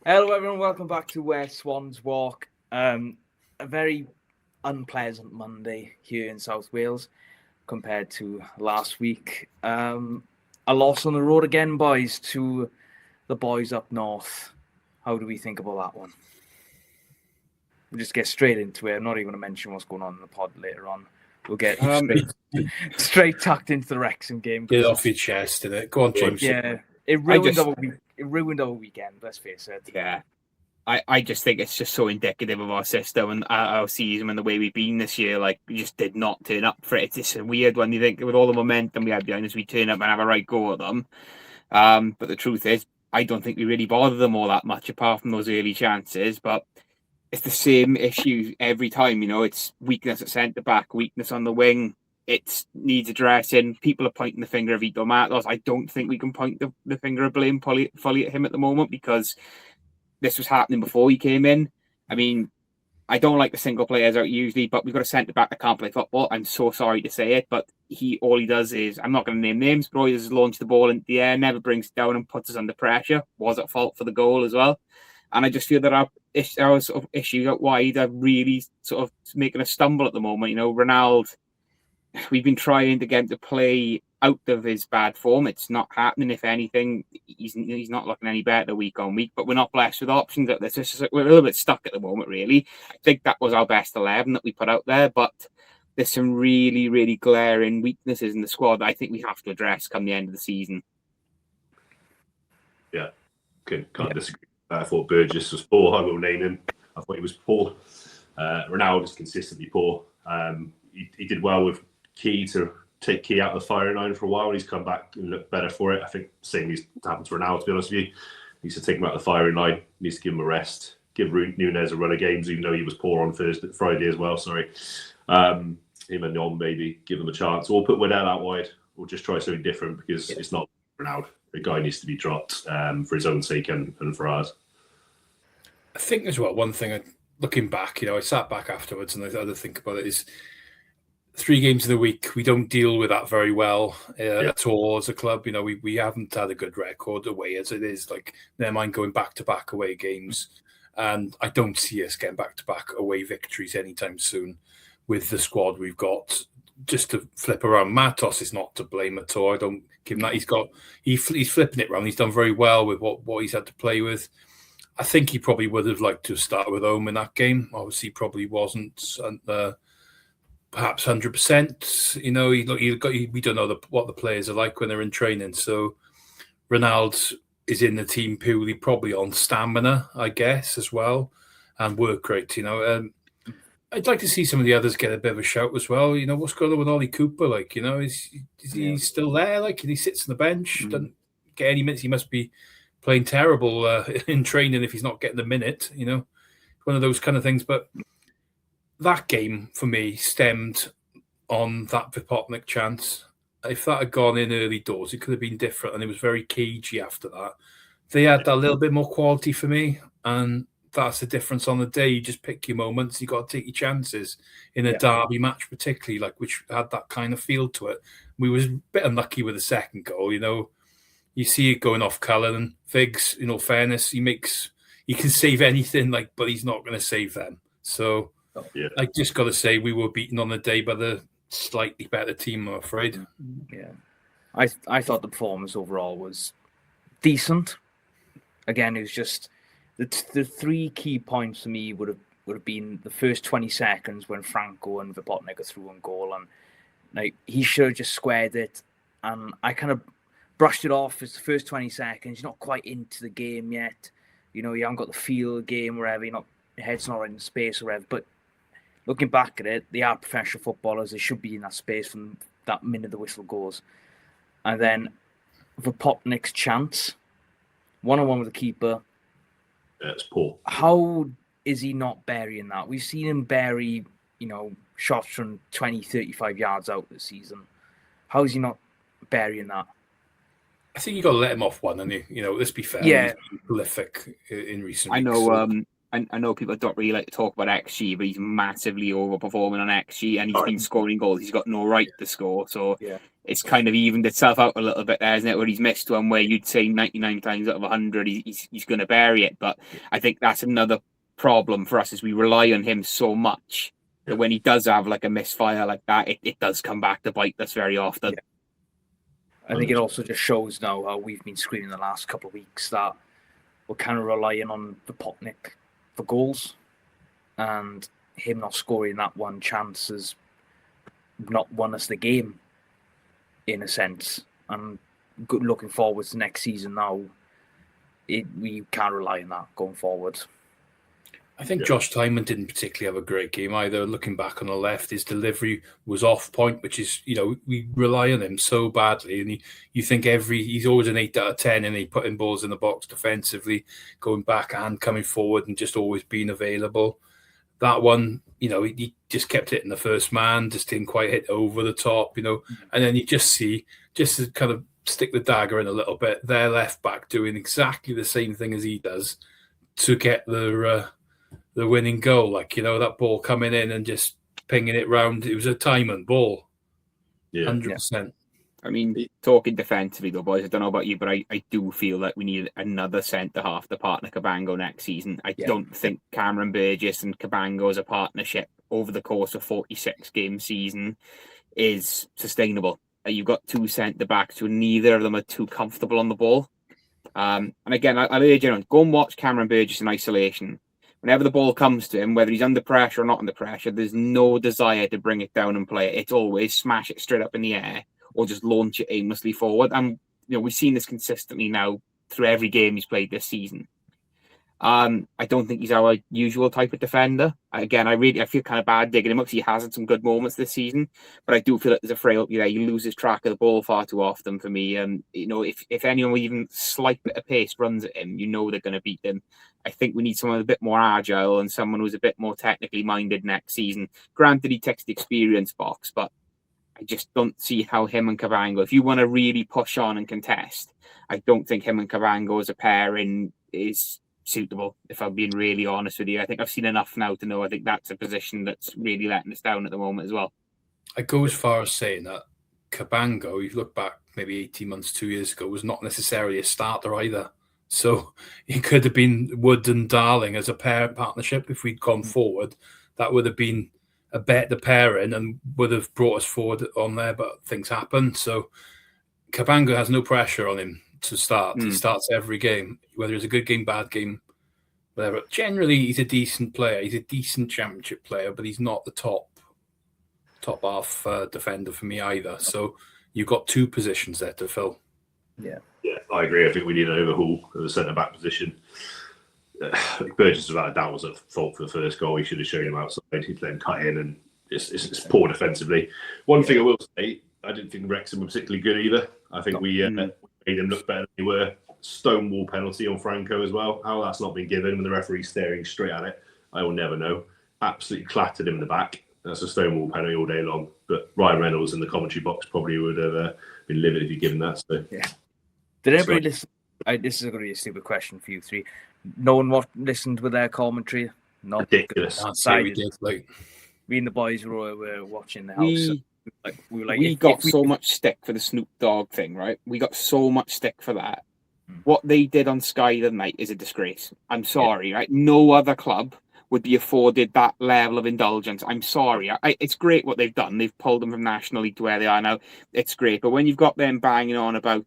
Hello, everyone. Welcome back to Where Swans Walk. A very unpleasant Monday here in South Wales compared to last week. A loss on the road again, boys, to the boys up north. How do we think about that one? We'll just get straight into it. I'm not even going to mention what's going on in the pod later on. We'll get straight tucked into the Wrexham game. Get it off your chest, innit? Go on, James. Yeah, it ruined our weekend. Let's face it. Yeah, I just think it's just so indicative of our system and our season and the way we've been this year. Like, we just did not turn up for it. It's just weird when you think with all the momentum we had behind us, we turn up and have a right go at them. But the truth is, I don't think we really bothered them all that much, apart from those early chances. But it's the same issue every time. It's weakness at centre back, weakness on the wing. It needs addressing. People are pointing the finger at Matos. I don't think we can point the finger of blame fully at him at the moment, because this was happening before he came in. I mean, I don't like the single players out usually, but we've got a centre back that can't play football. I'm so sorry to say it, but all he does is, I'm not going to name names, but all he does is launch the ball into the air, never brings it down and puts us under pressure. Was at fault for the goal as well. And I just feel that our sort of issues out wide are really sort of making us stumble at the moment. Ronaldo, we've been trying to get him to play out of his bad form. It's not happening. If anything, he's not looking any better week on week, but we're not blessed with options out there. So we're a little bit stuck at the moment, really. I think that was our best 11 that we put out there, but there's some really, really glaring weaknesses in the squad that I think we have to address come the end of the season. Yeah, can't disagree. I thought Burgess was poor. I will name him. I thought he was poor. Ronaldo was consistently poor. He did well with Key to take Key out of the firing line for a while. He's come back and looked better for it. I think same needs to happen to Ronaldo, to be honest with you. He needs to take him out of the firing line. He needs to give him a rest. Give Nunes a run of games, even though he was poor on Friday as well. Sorry. Him and Yon, maybe give him a chance. Or put Waddell out wide. Or just try something different, because it's not Ronaldo. The guy needs to be dropped for his own sake and for ours. I think as well, one thing, looking back, I sat back afterwards and I had to think about it, is 3 games of the week, we don't deal with that very well at all as a club. We haven't had a good record away as it is. Like, never mind going back-to-back away games. And I don't see us getting back-to-back away victories anytime soon with the squad we've got. Just to flip around, Matos is not to blame at all. I don't give him that. He's flipping it around. He's done very well with what he's had to play with. I think he probably would have liked to start with home in that game. Obviously, he probably wasn't perhaps 100%. We don't know what the players are like when they're in training. So Ronaldo is in the team purely probably on stamina, I guess, as well, and work rate. I'd like to see some of the others get a bit of a shout as well. What's going on with Ollie Cooper? Like, is he still there? Like, he sits on the bench, doesn't get any minutes. He must be playing terrible in training if he's not getting the minute. One of those kind of things. But that game for me stemmed on that Vipotnik chance. If that had gone in early doors, it could have been different, and it was very cagey after that. They had that little bit more quality for me, and that's the difference on the day. You just pick your moments. You got to take your chances in a derby match, particularly, like, which had that kind of feel to it. We was a bit unlucky with the second goal. You see it going off colour, and Figs, in all fairness, he can save anything, but he's not going to save them. So I just got to say we were beaten on the day by the slightly better team, I'm afraid. Yeah, I thought the performance overall was decent. Again, it was just the 3 key points for me would have been the first 20 seconds when Franco and Vipotnik are through on goal, and he should have just squared it. And I kind of brushed it off as the first 20 seconds. You're not quite into the game yet. You haven't got the feel of the game, wherever your head's not in space or whatever. But looking back at it, they are professional footballers. They should be in that space from that minute the whistle goes. And then Vipotnik's chance, 1-on-1 with the keeper. It's poor. How is he not burying that? We've seen him bury, shots from 20, 35 yards out this season. How is he not burying that? I think you got to let him off one, and let's be fair. Yeah, he's been prolific in recent weeks. I know people don't really like to talk about XG, but he's massively overperforming on XG, and he's been scoring goals he's got no right to score. So it's kind of evened itself out a little bit there, isn't it? Where he's missed one where you'd say 99 times out of 100 he's going to bury it. But I think that's another problem for us, is we rely on him so much that when he does have like a misfire like that, it does come back to bite us very often. I think it also just shows now how we've been screaming the last couple of weeks that we're kind of relying on the Potnik for goals, and him not scoring that one chance has not won us the game, in a sense. And good looking forward to next season now, we can't rely on that going forward. I think Josh Tymon didn't particularly have a great game either. Looking back on the left, his delivery was off point, which is, we rely on him so badly. And you think he's always an 8 out of 10, and he putting balls in the box defensively, going back and coming forward, and just always being available. That one, he just kept hitting the first man, just didn't quite hit over the top, and then you just see, just to kind of stick the dagger in a little bit, their left back doing exactly the same thing as he does to get the winning goal, that ball coming in and just pinging it round. It was a Tymon ball. 100%. I mean, talking defensively though, boys, I don't know about you, but I do feel like we need another centre-half to partner Cabango next season. I don't think Cameron Burgess and Cabango as a partnership over the course of 46-game season is sustainable. You've got two centre-backs who neither of them are too comfortable on the ball. And again, I'll urge you, go and watch Cameron Burgess in isolation. Whenever the ball comes to him, whether he's under pressure or not under pressure, there's no desire to bring it down and play it. It's always smash it straight up in the air or just launch it aimlessly forward. And we've seen this consistently now through every game he's played this season. I don't think he's our usual type of defender. Again, I feel kind of bad digging him up because he has had some good moments this season, but I do feel like there's a frailty there. He loses track of the ball far too often for me. And if anyone with even slight bit of pace runs at him, they're going to beat him. I think we need someone a bit more agile and someone who's a bit more technically minded next season. Granted, he ticks the experience box, but I just don't see how him and Cabango, if you want to really push on and contest, I don't think him and Cabango as a pairing is suitable, if I'm being really honest with you. I think I've seen enough now to know I think that's a position that's really letting us down at the moment as well. I go as far as saying that Cabango, if you look back maybe 18 months, 2 years ago, was not necessarily a starter either. So it could have been Wood and Darling as a partnership. If we'd gone forward, that would have been a better pairing and would have brought us forward on there, but things happen. So Cabango has no pressure on him to start. He starts every game, whether it's a good game, bad game, whatever. Generally, he's a decent player. He's a decent championship player, but he's not the top half defender for me either. So you've got two positions there to fill. Yeah, I agree. I think we need an overhaul of the centre-back position. Burgess, without a doubt, was at fault for the first goal. He should have shown him outside. He'd then cut in, and it's poor defensively. One thing I will say, I didn't think Wrexham were particularly good either. I think we made them look better than they were. Stonewall penalty on Franco as well. How that's not been given when the referee's staring straight at it, I will never know. Absolutely clattered him in the back. That's a Stonewall penalty all day long. But Ryan Reynolds in the commentary box probably would have been livid if he'd given that. So yeah. Did anybody listen? This is going to be a stupid question for you three. No one listened with their commentary. Not ridiculous. We did. Me and the boys were watching the house. We got so much stick for the Snoop Dogg thing, right? We got so much stick for that. What they did on Sky the night is a disgrace. I'm sorry, right? No other club would be afforded that level of indulgence. I'm sorry. It's great what they've done. They've pulled them from National League to where they are now. It's great. But when you've got them banging on about,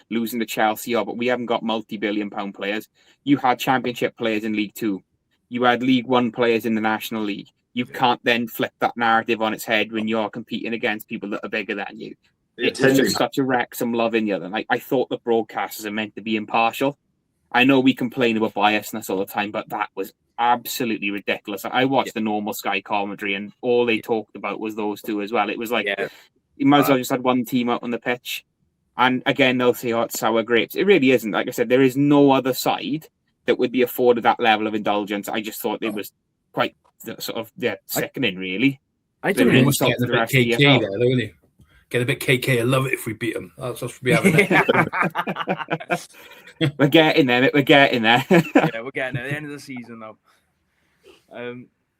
losing to Chelsea, but we haven't got multi-billion-pound players. You had Championship players in League Two. You had League One players in the National League. You can't then flip that narrative on its head when you're competing against people that are bigger than you. It's just such a Wrexham love in you. And I thought the broadcasters are meant to be impartial. I know we complain about biasness all the time, but that was absolutely ridiculous. I watched the normal Sky commentary and all they talked about was those two as well. It was like, you might as well just had one team out on the pitch. And again, they'll say, it's sour grapes. It really isn't. Like I said, there is no other side that would be afforded that level of indulgence. I just thought it was quite sort of sickening, really. I don't almost getting a bit KK there, don't you? Get a bit KK. I love it if we beat them. That's what we'll be having. We're getting there. We're getting there. We're getting there. At the end of the season, though.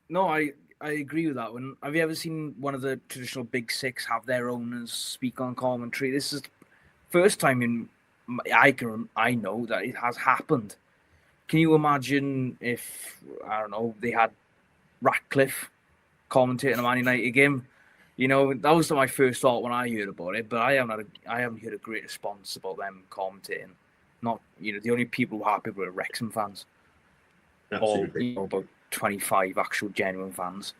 No, I agree with that one. Have you ever seen one of the traditional big six have their owners speak on commentary? This is the first time I know that it has happened. Can you imagine if, I don't know, they had Ratcliffe commentating a Man United game? You know, that was my first thought when I heard about it, but I haven't heard a great response about them commentating. Not, you know, the only people who are happy were Wrexham fans. Absolutely. Or, you know, about 25 actual genuine fans.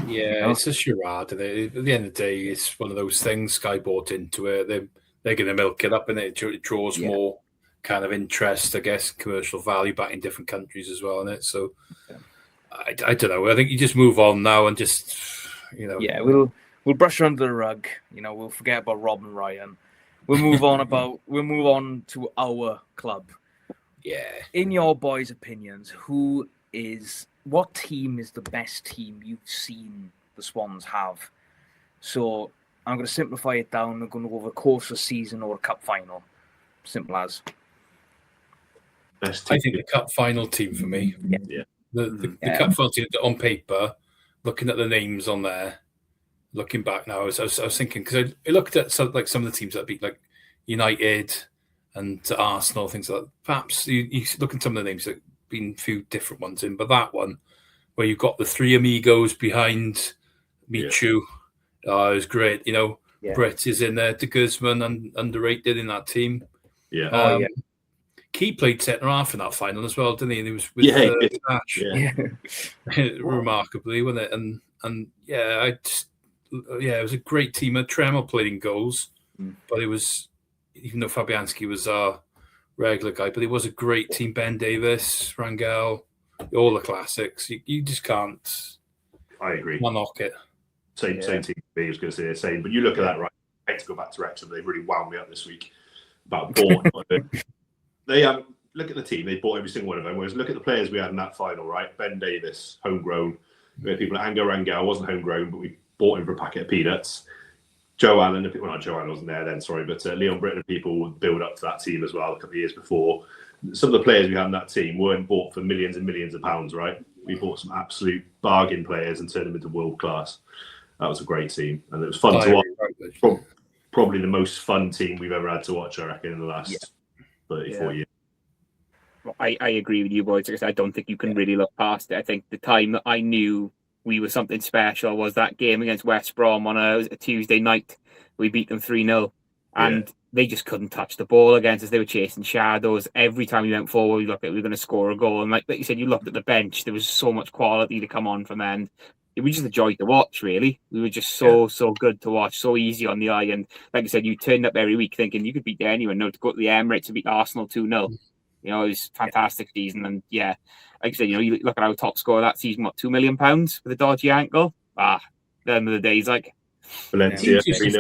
Yeah, it's a charade. At the end of the day, it's one of those things. Sky bought into it. They're going to milk it up, and it draws more kind of interest, I guess, commercial value back in different countries as well. In it, so I don't know. I think you just move on now and just, you know. Yeah, we'll brush her under the rug. You know, we'll forget about Rob and Ryan. We'll move on to our club. Yeah. In your boys' opinions, what team is the best team you've seen the Swans have? So I'm going to simplify it down. We're going to go over the course of a season or a cup final. Simple as. Best team. I think the cup final team for me. Yeah. The cup final team on paper, looking at the names on there, looking back now, I was thinking, because I looked at some of the teams that beat like United and Arsenal, things like that. Perhaps you look at some of the names that have been a few different ones in, but that one where you've got the three amigos behind Michu, it was great. You know, Brett is in there, De Guzman, and underrated in that team. Yeah. Key played centre half in that final as well, didn't he? And he was with Ash. Remarkably, wasn't it? And it was a great team. Tremor played in goals, but it was, even though Fabianski was our regular guy, but it was a great team. Ben Davis, Rangel, all the classics. You just can't. I agree. Not knock it. Same team. I was going to say the same, but you look at that, right? I hate to go back to Wrexham. They really wound me up this week about bought. They look at the team. They bought every single one of them. Whereas look at the players we had in that final, right? Ben Davis, homegrown. We had people like Ango Rangel, wasn't homegrown, but we bought him for a packet of peanuts. Joe Allen, not Joe Allen wasn't there then, sorry, but Leon Britton and people would build up to that team as well a couple of years before. Some of the players we had in that team weren't bought for millions and millions of pounds, right? We bought some absolute bargain players and turned them into world class. That was a great team, and it was fun to watch. Probably the most fun team we've ever had to watch, I reckon, in the last 34 years. Well, I agree with you, boys. Because I don't think you can really look past it. I think the time that I knew we were something special was that game against West Brom on a Tuesday night. We beat them 3-0, and they just couldn't touch the ball against us. They were chasing shadows. Every time we went forward, we looked like we were going to score a goal. And like you said, you looked at the bench. There was so much quality to come on from them. It was just a joy to watch, really. We were just so good to watch, so easy on the eye. And like I said, you turned up every week thinking you could beat anyone. No, to go to the Emirates and beat Arsenal 2-0. You know, it was a fantastic season. And like I said, you know, you look at our top scorer that season, what, £2 million with a dodgy ankle? The end of the days, like. Valencia, These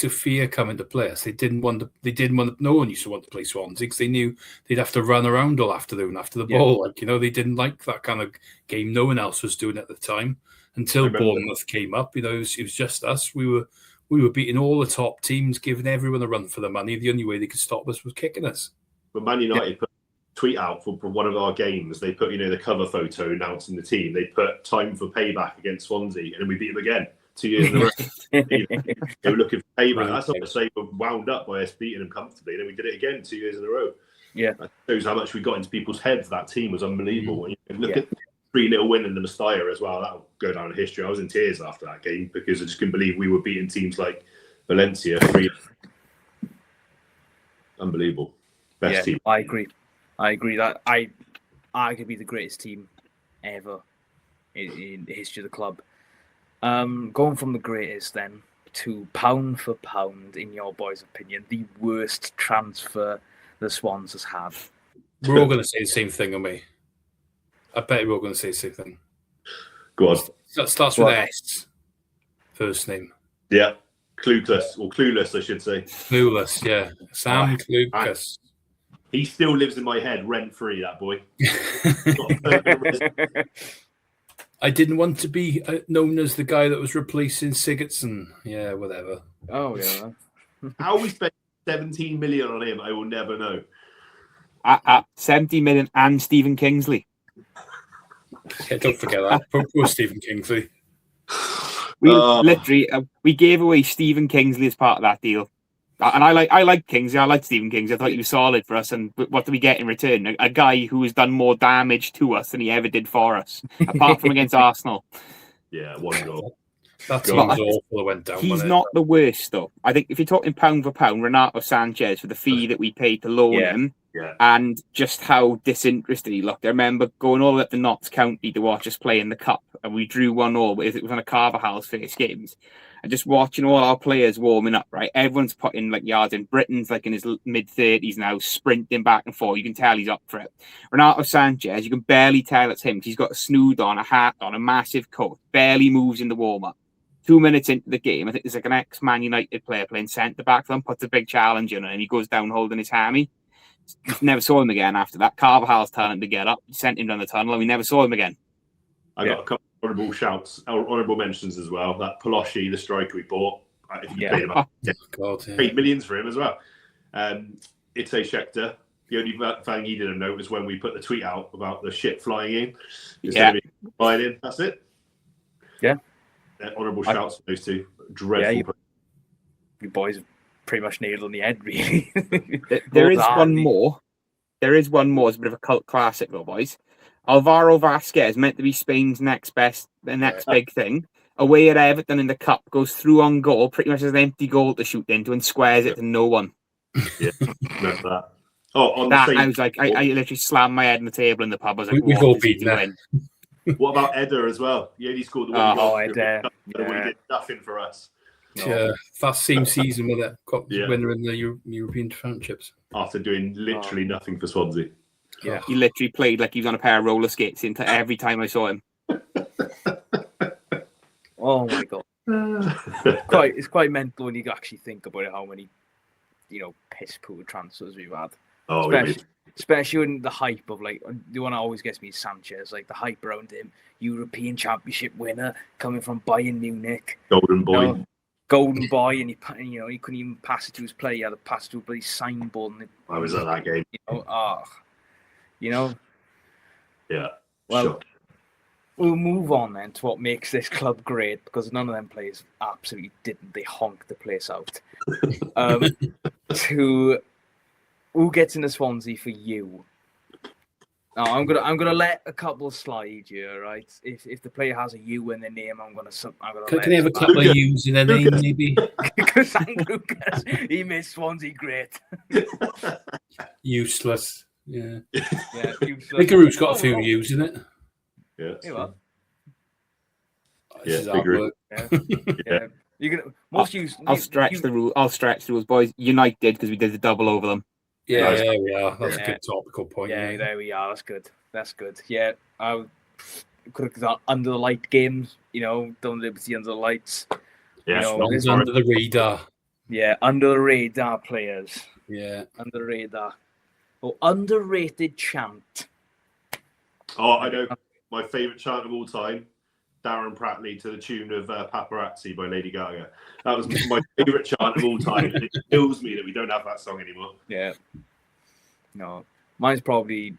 Sophia come into play us. They didn't want to. No one used to want to play Swansea because they knew they'd have to run around all afternoon after the ball. Like, you know, they didn't like that kind of game. No one else was doing it at the time until Bournemouth came up. You know, it was just us. We were beating all the top teams, giving everyone a run for the money. The only way they could stop us was kicking us. But Man United put a tweet out for one of our games. They put, you know, the cover photo announcing the team. They put time for payback against Swansea, and then we beat them again 2 years in a row. They were looking for payback. That's not to say we're wound up by us beating them comfortably. And then we did it again 2 years in a row. Yeah, that shows how much we got into people's heads. That team was unbelievable. And you can look at 3-0 win in the Mestalla as well. That'll go down in history. I was in tears after that game because I just couldn't believe we were beating teams like Valencia. Unbelievable. Best team. I agree that I could be the greatest team ever in the history of the club. Going from the greatest then to pound for pound, in your boys' opinion, the worst transfer the Swans has had. We're all going to say the same thing, aren't we? I bet we're all going to say the same thing. Go on. That starts with S. First name. Yeah. Clueless, I should say. Clueless, yeah. Sam Clueless. He still lives in my head, rent-free, that boy. I didn't want to be known as the guy that was replacing Sigurdsson. Yeah, whatever. Oh, yeah. How we spent 17 million on him, I will never know. 70 million and Stephen Kingsley. Yeah, don't forget that. Poor Stephen Kingsley. We literally we gave away Stephen Kingsley as part of that deal. And I like Kingsley. I like Stephen Kingsley. I thought he was solid for us. And what do we get in return? A guy who has done more damage to us than he ever did for us, apart from against Arsenal. Yeah, 1 goal. That team was awful that went down. He's not the worst, though. I think if you're talking pound for pound, Renato Sanchez, for the fee that we paid to loan him, and just how disinterested he looked. I remember going all the way up to Notts County to watch us play in the Cup, and we drew 1-1, but it was on a Carvajal's first games. And just watching all our players warming up, right? Everyone's putting like yards in. Britain's like in his mid-30s now, sprinting back and forth. You can tell he's up for it. Renato Sanchez, you can barely tell it's him because he's got a snood on, a hat on, a massive coat, barely moves in the warm-up. 2 minutes into the game, I think there's like an ex-Man United player playing centre-back for them, puts a big challenge in, and he goes down holding his hammy. Never saw him again after that. Carvajal's telling him to get up. He sent him down the tunnel, and we never saw him again. I got a couple of honourable mentions as well. That Pelosi, the striker we bought, if you paid him, paid millions for him as well. Ite Schechter, the only thing he didn't know was when we put the tweet out about the shit flying in. Instead of flying in, that's it. Yeah. Honourable shouts to those two. Dreadful. You boys have pretty much nailed on the head, really. There is one more. There is one more. It's a bit of a cult classic, though, boys. Alvaro Vasquez, meant to be Spain's next big thing. Away at Everton in the Cup, goes through on goal, pretty much as an empty goal to shoot into, and squares it to no one. Yeah, remember that. Oh, I was like, I literally slammed my head on the table in the pub. I was like, we've all beaten that. What about Eder as well? He only scored the one goal. Eder. He did nothing for us. Yeah, that same season with it, winner in the European Championships. After doing literally nothing for Swansea. Yeah, he literally played like he was on a pair of roller skates every time I saw him. Oh my god! It's quite mental when you actually think about it, how many, piss poor transfers we've had. Oh, especially in the hype of like the one that always gets me is Sanchez, like the hype around him, European Championship winner coming from Bayern Munich, golden boy, and he couldn't even pass it to his player. He had to pass it to a bloody signboard. I was at that game. Yeah. Well, sure. We'll move on then to what makes this club great, because none of them players absolutely didn't. They honked the place out. To who gets into Swansea for you? Now, I'm gonna let a couple slide here, right? If the player has a U in their name, I'm gonna. Can they have a couple of U's in their name, maybe? Because Lucas, he made Swansea great. Useless. Yeah. Useless. Biggeroo's got a few U's in it. Yeah. You know this is hard work. Yeah. I'll stretch the rule. I'll stretch the rules, boys. United, because we did the double over them. Yeah, there we are. That's a good topical point. Yeah, there we are. That's good. Yeah, I could have done under the light games. Done Liberty under the lights. Yeah, Swans under the radar. Yeah, under the radar players. Yeah, under the radar. Oh, underrated chant. Oh, I know. My favourite chant of all time, Darren Pratley to the tune of Paparazzi by Lady Gaga. That was my favourite chant of all time. It kills me that we don't have that song anymore. Yeah. No. Mine's probably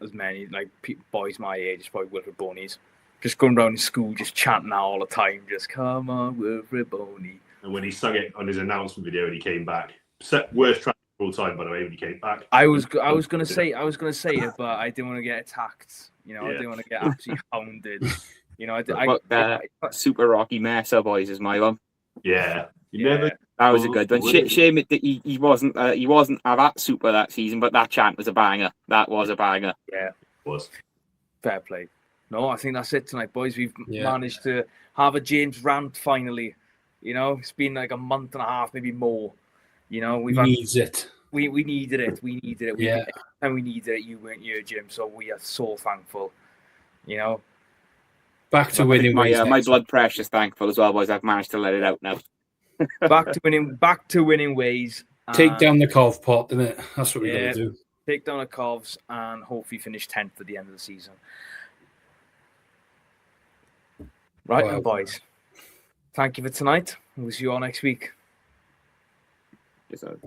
as many, like boys my age, it's probably Wilfred Boney's. Just going around in school, just chanting that all the time. Just, come on, Wilfred Boney. And when he sung it on his announcement video and he came back, worst track of all time, by the way, when he came back. I was gonna say it, but I didn't want to get attacked. I didn't want to get absolutely hounded. Super Rocky Mesa, boys, is my one. Yeah, that was a good one. Shame that he wasn't that super that season, but that chant was a banger. That was a banger. Yeah, it was. Fair play. No, I think that's it tonight, boys. We've managed to have a James rant finally. It's been like a month and a half, maybe more. We needed it. We needed it. Yeah. And we needed it. You weren't here, Jim. So we are so thankful. Back to winning ways. My blood pressure's thankful as well, boys. I've managed to let it out now. Back to winning ways. Take down the Cov pot, isn't it? That's what we got to do. Take down the Covs and hopefully finish 10th at the end of the season. Right, then, boys. Thank you for tonight. We'll see you all next week. Yes, sir.